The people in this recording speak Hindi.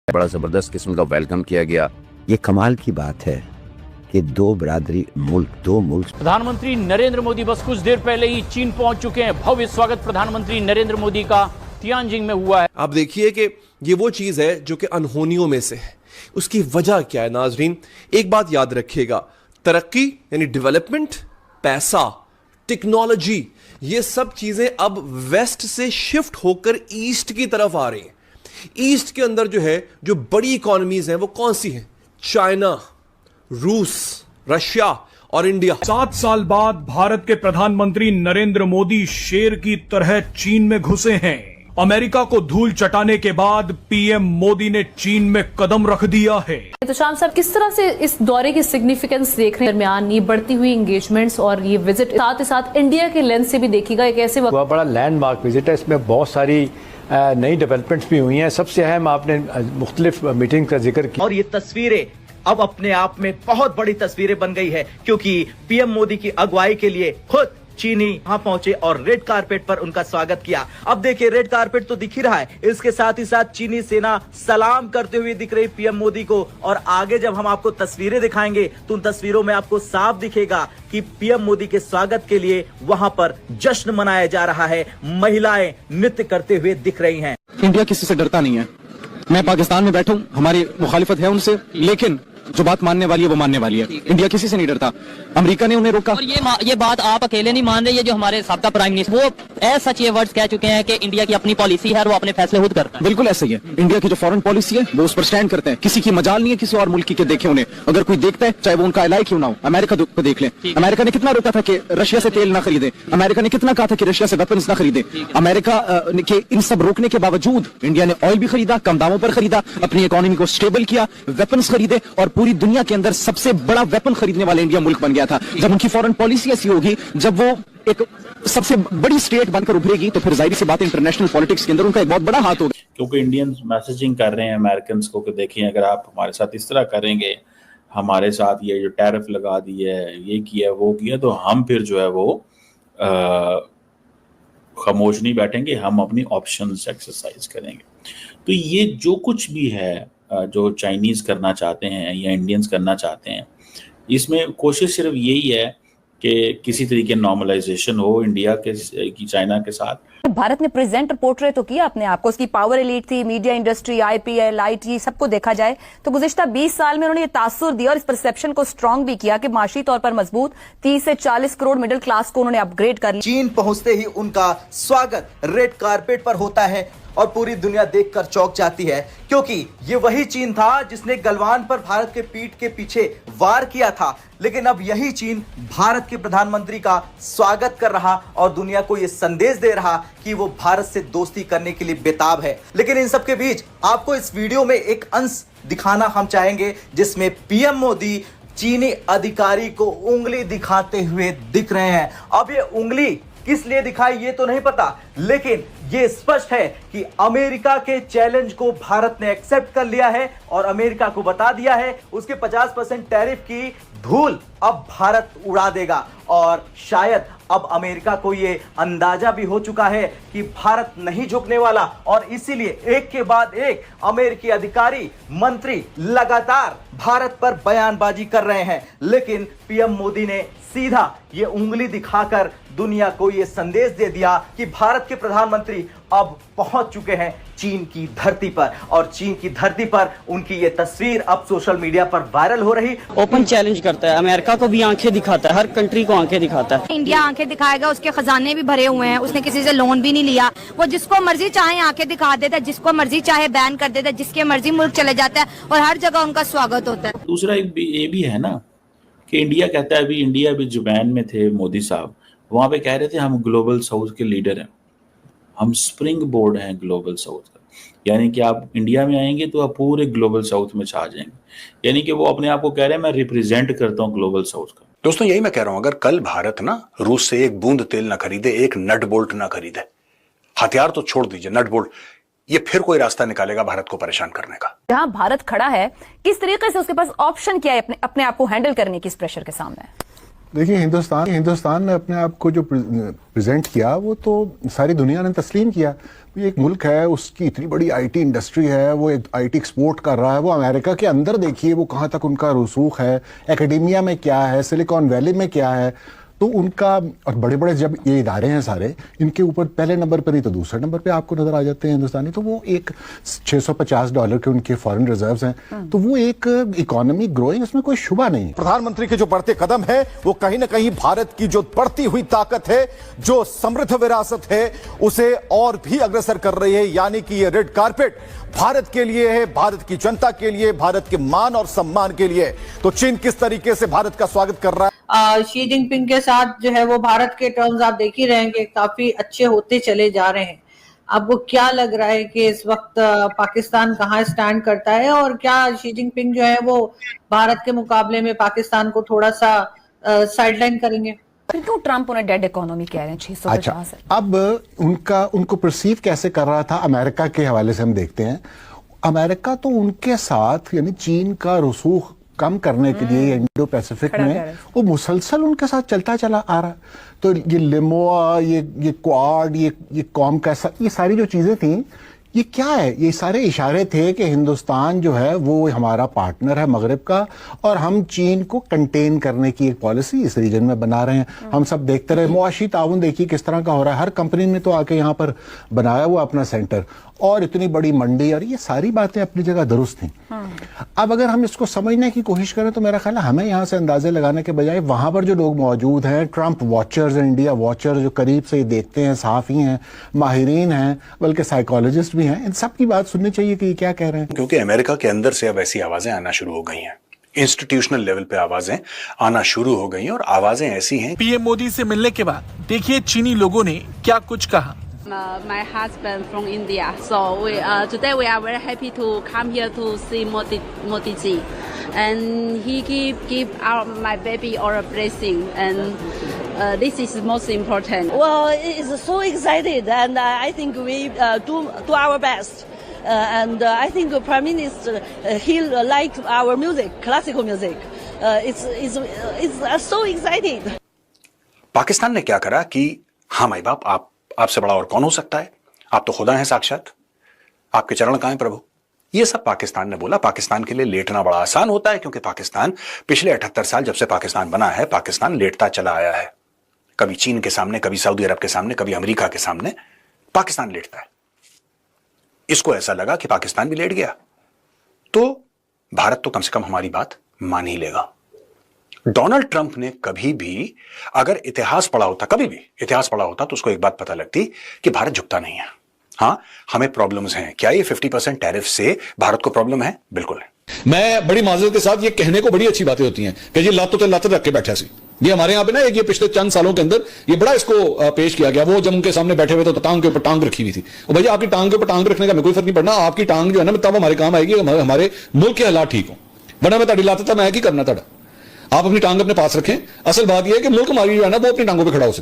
बड़ा जबरदस्त किस्म का वेलकम किया गया। ये कमाल की बात है कि दो बिरादरी मुल्क, दो मुल्क। प्रधानमंत्री नरेंद्र मोदी बस कुछ देर पहले ही चीन पहुंच चुके हैं। भव्य स्वागत प्रधानमंत्री नरेंद्र मोदी का तियानजिंग में हुआ है। आप देखिए कि ये वो चीज है जो कि अनहोनियों में से है। उसकी वजह क्या है नाजरीन? एक बात याद रखिएगा, तरक्की यानी डेवलपमेंट, पैसा, टेक्नोलॉजी, ये सब चीजें अब वेस्ट से शिफ्ट होकर ईस्ट की तरफ आ रही हैं। ईस्ट के अंदर जो है, जो बड़ी इकोनॉमीज हैं वो कौन सी हैं? चाइना, रूस, रशिया और इंडिया। 7 साल बाद भारत के प्रधानमंत्री नरेंद्र मोदी शेर की तरह चीन में घुसे हैं। अमेरिका को धूल चटाने के बाद पीएम मोदी ने चीन में कदम रख दिया है। तो शाम साहब, किस तरह से इस दौरे की सिग्निफिकेंस देख रहे हैं? दरमियान ये बढ़ती हुई एंगेजमेंट्स और ये विजिट साथ ही साथ इंडिया के लेंस से भी देखिएगा, एक ऐसे वक्त बड़ा लैंडमार्क विजिट है। इसमें बहुत सारी नई डेवलपमेंट्स भी हुई हैं। सबसे अहम आपने मुख्तलिफ मीटिंग का जिक्र किया और ये तस्वीरें अब अपने आप में बहुत बड़ी तस्वीरें बन गई है, क्योंकि पीएम मोदी की अगुवाई के लिए खुद चीनी वहां पहुंचे और रेड कारपेट पर उनका स्वागत किया। अब देखिए, रेड कारपेट तो दिख ही रहा है, इसके साथ ही साथ चीनी सेना सलाम करते हुए दिख रही पीएम मोदी को। और आगे जब हम आपको तस्वीरें दिखाएंगे तो उन तस्वीरों में आपको साफ दिखेगा कि पीएम मोदी के स्वागत के लिए वहां पर जश्न मनाया जा रहा है। महिलाएं नृत्य करते हुए दिख रही हैं। इंडिया किसी से डरता नहीं है। मैं पाकिस्तान में बैठूं, हमारी मुखालिफत है उनसे, लेकिन जो बात मानने वाली है वो मानने वाली है। इंडिया किसी से नहीं डरता। अमेरिका ने उन्हें रोका। और ये बात आप अकेले नहीं मान रहे, ये जो हमारे साबका प्राइम मिनिस्टर वो सच ये वर्ड्स कह चुके हैं कि इंडिया की अपनी पॉलिसी है और वो अपने फैसले खुद करता है। बिल्कुल ऐसा ही है। इंडिया की जो फॉरेन पॉलिसी है वो उस पर स्टैंड करते हैं। किसी की मजाल नहीं है किसी और मुल्क के देखे उन्हें। अगर कोई देखता है, चाहे वो उनका अलाई क्यों ना हो, अमेरिका को देख ले। अमेरिका ने कितना रोका था कि रशिया से तेल ना खरीदे। अमेरिका ने कितना कहा था कि रशिया से वेपन्स ना खरीदे। अमेरिका के इन सब रोकने के बावजूद इंडिया ने ऑयल भी खरीदा, कम दामों पर खरीदा, अपनी इकोनॉमी को स्टेबल किया, वेपन्स खरीदे और पूरी दुनिया के अंदर सबसे बड़ा वेपन खरीदने वाला इंडिया मुल्क बन गया था। जब उनकी फॉरेन पॉलिसी ऐसी होगी, जब वो एक सबसे बड़ी स्टेट बनकर उभरेगी, तो फिर जाहिर सी बात है इंटरनेशनल पॉलिटिक्स के अंदर उनका एक बहुत बड़ा हाथ होगा। क्योंकि इंडियंस मैसेजिंग कर रहे हैं अमेरिकन को कि देखिए, अगर आप हमारे साथ इस तरह करेंगे, हमारे साथ ये जो टैरिफ लगा दी है, ये किया वो किया, तो हम फिर जो है वो खामोश नहीं बैठेंगे, हम अपनी ऑप्शंस एक्सरसाइज करेंगे। तो ये जो कुछ भी है जो चाइनीज करना चाहते हैं या इंडियंस करना चाहते हैं, इसमें कोशिश सिर्फ यही है कि किसी तरीके नॉर्मलाइजेशन हो इंडिया के की चाइना के साथ। भारत ने प्रेजेंट पोर्ट्रेट तो किया अपने आप को, उसकी पावर एलीट थी, मीडिया इंडस्ट्री, आईपीएल, आईटी, सबको देखा जाए तो गुज़िश्ता 20 साल में उन्होंने ये तासुर दिया और इस परसेप्शन को स्ट्रांग भी किया कि माशी तौर पर मजबूत 30 से 40 करोड़ मिडिल क्लास को उन्होंने अपग्रेड कर लिया। चीन पहुंचते ही उनका स्वागत रेड कारपेट पर होता है और पूरी दुनिया देखकर चौंक जाती है, क्योंकि ये वही चीन था जिसने गलवान पर भारत के पीठ के पीछे वार किया था। लेकिन अब यही चीन भारत के प्रधानमंत्री का स्वागत कर रहा और दुनिया को यह संदेश दे रहा कि वो भारत से दोस्ती करने के लिए बेताब है। लेकिन इन सब के बीच आपको इस वीडियो में एक अंश दिखाना हम चाहेंगे जिसमें पीएम मोदी चीनी अधिकारी को उंगली दिखाते हुए दिख रहे हैं। अब ये उंगली किस लिए दिखाई ये तो नहीं पता, लेकिन ये स्पष्ट है कि अमेरिका के चैलेंज को भारत ने एक्सेप्ट कर लिया है और अमेरिका को बता दिया है उसके 50% टैरिफ की धूल अब भारत उड़ा देगा। और शायद अब अमेरिका को ये अंदाजा भी हो चुका है कि भारत नहीं झुकने वाला और इसीलिए एक के बाद एक अमेरिकी अधिकारी, मंत्री लगातार भारत पर बयानबाजी कर रहे हैं। लेकिन पीएम मोदी ने सीधा ये उंगली दिखाकर दुनिया को ये संदेश दे दिया कि भारत के प्रधानमंत्री अब पहुंच चुके हैं चीन की धरती पर और चीन की धरती पर उनकी ये तस्वीर अब सोशल मीडिया पर वायरल हो रही। ओपन चैलेंज करता है, अमेरिका को भी आंखें दिखाता है, हर कंट्री को आंखें दिखाता है। इंडिया आंखें दिखाएगा, उसके खजाने भी भरे हुए हैं, उसने किसी से लोन भी नहीं लिया, वो जिसको मर्जी चाहे आंखें दिखा देता है, जिसको मर्जी चाहे बैन कर देता है, जिसके मर्जी मुल्क चले जाता है और हर जगह उनका स्वागत होता है। दूसरा ये भी है ना कि इंडिया कहता है, अभी इंडिया भी जापान में थे मोदी साहब, वहां पे कह रहे थे हम ग्लोबल साउथ के लीडर हैं, हम स्प्रिंग बोर्ड हैं ग्लोबल साउथ का। यानी कि आप इंडिया में आएंगे तो आप पूरे ग्लोबल साउथ में छा जाएंगे। यानी कि वो अपने आप को कह रहे हैं मैं रिप्रेजेंट करता हूं ग्लोबल साउथ का। दोस्तों यही मैं कह रहा हूं, अगर कल भारत ना रूस से एक बूंद तेल ना खरीदे, एक नट बोल्ट ना खरीदे, हथियार तो छोड़ दीजिए, नट बोल्ट, ये फिर कोई रास्ता निकालेगा भारत को परेशान करने का। जहां भारत खड़ा है, किस तरीके से उसके पास ऑप्शन क्या है अपने आप को हैंडल करने की इस प्रेशर के सामने? देखिए, हिंदुस्तान ने अपने आप को जो प्रेजेंट किया वो तो सारी दुनिया ने तस्लीम किया। ये एक मुल्क है, उसकी इतनी बड़ी आईटी इंडस्ट्री है, वो एक आईटी एक्सपोर्ट कर रहा है। वो अमेरिका के अंदर देखिए वो कहाँ तक उनका रसूख है, एकेडेमिया में क्या है, सिलिकॉन वैली में क्या है। तो उनका, और बड़े बड़े जब ये इदारे हैं सारे, इनके ऊपर पहले नंबर पर ही तो दूसरे नंबर पे आपको नजर आ जाते हैं हिंदुस्तानी। तो वो एक $650 के उनके फॉरेन रिजर्व्स हैं, तो वो एक इकोनॉमी ग्रोइंग, उसमें कोई शुबा नहीं। प्रधानमंत्री के जो बढ़ते कदम है वो कहीं ना कहीं भारत की जो बढ़ती हुई ताकत है, जो समृद्ध विरासत है, उसे और भी अग्रसर कर रही है। यानी कि ये रेड कारपेट भारत के लिए है, भारत की जनता के लिए, भारत के मान और सम्मान के लिए। तो चीन किस तरीके से भारत का स्वागत कर रहा है। शी जिनपिंग के साथ जो है वो भारत के टर्म्स आप देख ही रहे हैं कि काफी अच्छे होते चले जा रहे हैं। आपको क्या लग रहा है कि इस वक्त पाकिस्तान कहाँ स्टैंड करता है, और क्या शी जिनपिंग जो है वो भारत के मुकाबले में पाकिस्तान को थोड़ा सा साइडलाइन करेंगे? क्यों ट्रंप उन्हें डेड इकोनॉमी कह रहे हैं 650? अच्छा, अब उनको परसीव कैसे कर रहा था अमेरिका के हवाले से हम देखते हैं। अमेरिका तो उनके साथ, यानी चीन का रसूख कम करने के लिए इंडो पैसिफिक में वो मुसलसल उनके साथ चलता चला आ रहा। तो ये लिमोआ, ये क्वाड, ये कॉम का, ये सारी जो चीजें थी, ये क्या है? ये सारे इशारे थे कि हिंदुस्तान जो है वो हमारा पार्टनर है मगरिब का, और हम चीन को कंटेन करने की एक पॉलिसी इस रीजन में बना रहे हैं। हम सब देखते रहे, मुआशी ताउन देखिए किस तरह का हो रहा है। हर कंपनी ने तो आके यहाँ पर बनाया हुआ अपना सेंटर, और इतनी बड़ी मंडी, और ये सारी बातें अपनी जगह दुरुस्त थी। अब अगर हम इसको समझने की कोशिश करें तो मेरा ख्याल है हमें यहाँ से अंदाजे लगाने के बजाय वहां पर जो लोग मौजूद हैं, ट्रंप वॉचर्स, इंडिया वॉचर्स, जो करीब से देखते हैं, सहाफ़ी हैं, माहिरीन हैं, बल्कि साइकोलॉजिस्ट भी हैं, इन सब की बात सुननी चाहिए कि ये क्या कह रहे हैं। क्योंकि अमेरिका के अंदर से अब ऐसी आवाजें आना शुरू हो गई हैं, इंस्टीट्यूशनल लेवल पे आवाजें आना शुरू हो गई हैं, और आवाजें ऐसी हैं। पीएम मोदी से मिलने के बाद देखिए चीनी लोगों ने क्या कुछ कहा। My husband from India, so today we are very happy to come here to see Modi ji, and he give my baby all a blessing, and this is most important. Well, it's so excited, and I think we do our best. And I think Prime Minister he liked our music, classical music. It's so excited. Pakistan ने क्या करा कि हाँ माई बाप, आपसे बड़ा और कौन हो सकता है, आप तो खुदा हैं साक्षात, आपके चरण कहां हैं प्रभु। ये सब पाकिस्तान ने बोला। पाकिस्तान के लिए लेटना बड़ा आसान होता है, क्योंकि पाकिस्तान पिछले 78 साल जब से पाकिस्तान बना है, पाकिस्तान लेटता चला आया है। कभी चीन के सामने, कभी सऊदी अरब के सामने, कभी अमेरिका के सामने पाकिस्तान लेटता है। इसको ऐसा लगा कि पाकिस्तान भी लेट गया तो भारत तो कम से कम हमारी बात मान ही लेगा। डोनाल्ड ट्रंप ने कभी भी अगर इतिहास पढ़ा होता, कभी भी इतिहास पढ़ा होता, तो उसको एक बात पता लगती कि भारत झुकता नहीं है। हाँ, हमें प्रॉब्लम्स हैं। क्या ये 50% टैरिफ से भारत को प्रॉब्लम है? बिल्कुल है। मैं बड़ी माजरत के साथ ये कहने को बड़ी अच्छी बातें होती हैं कि ये लातो तो लात रख के बैठा सी। ये हमारे यहाँ पे ना एक ये पिछले चंद सालों के अंदर ये बड़ा इसको पेश किया गया। वो जब उनके सामने बैठे हुए तो टांग के ऊपर टांग रखी हुई थी। और भैया आपकी टांग के ऊपर टांग रखने का मैं कोई फर्क नहीं पड़ना, आपकी टांग जो है ना तब हमारे काम आएगी, हमारे मुल्क के हालात ठीक हो। वरना मैं ताड़ी लाता था, मैं की करना था। आप अपनी टांग अपने पास रखें। असल बात यह है कि मुल्क हमारी जो है ना वो अपनी टांगों पर खड़ा हो सके।